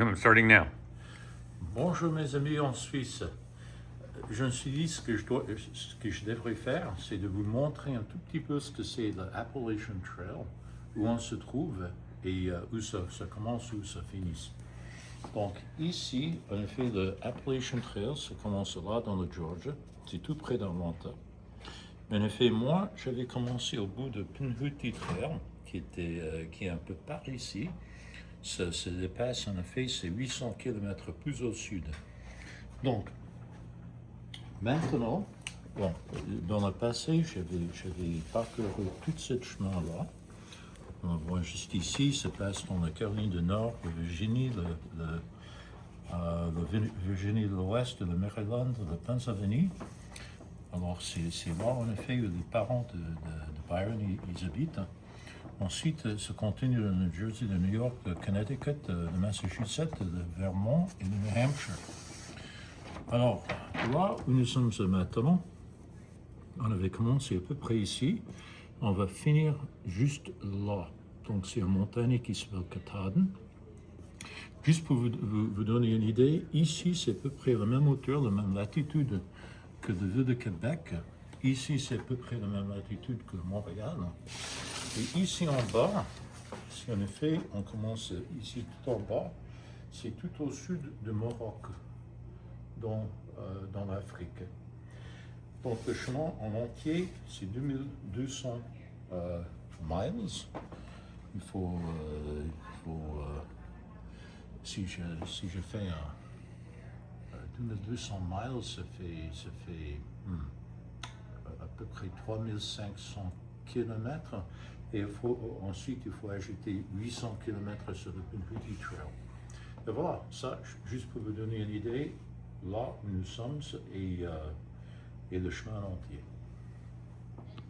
I'm starting now. Bonjour mes amis en Suisse. Je me suis dit ce que je devrais faire, c'est de vous montrer un tout petit peu ce que c'est le Appalachian Trail, où on se trouve et où ça commence, où ça finit. Donc ici, en effet, le Appalachian Trail, ça commence là dans le Georgia, c'est tout près d'Atlanta. En effet, moi, j'avais commencé au bout de Pinhooty Trail, qui est un peu par ici. Ça se dépasse, en effet, c'est 800 km plus au sud. Donc, maintenant, bon, dans le passé, j'avais parcouru tout ce chemin-là. On voit juste ici, ça passe dans la Caroline du Nord, le Virginie, le Virginie de l'Ouest, le Maryland, le Pennsylvanie. Alors, c'est là, en effet, où les parents de Byron, ils habitent. Ensuite, ça continue le New Jersey, le New York, le Connecticut, le Massachusetts, le Vermont et le New Hampshire. Alors, là où nous sommes maintenant, on avait commencé à peu près ici. On va finir juste là. Donc, c'est une montagne qui s'appelle Katahdin. Juste pour vous donner une idée, ici, c'est à peu près la même hauteur, la même latitude que la ville de Québec. Ici, c'est à peu près la même latitude que Montréal. Et ici en bas, si en effet on commence ici tout en bas, c'est tout au sud de Maroc, dans l'Afrique. Donc le chemin en entier, c'est 2200 miles. Il faut si je fais 2200 miles, ça fait à peu près 3500 km. Et ensuite, il faut ajouter 800 km sur le Pinhooty Trail. Et voilà, ça, juste pour vous donner une idée, là où nous sommes et le chemin entier.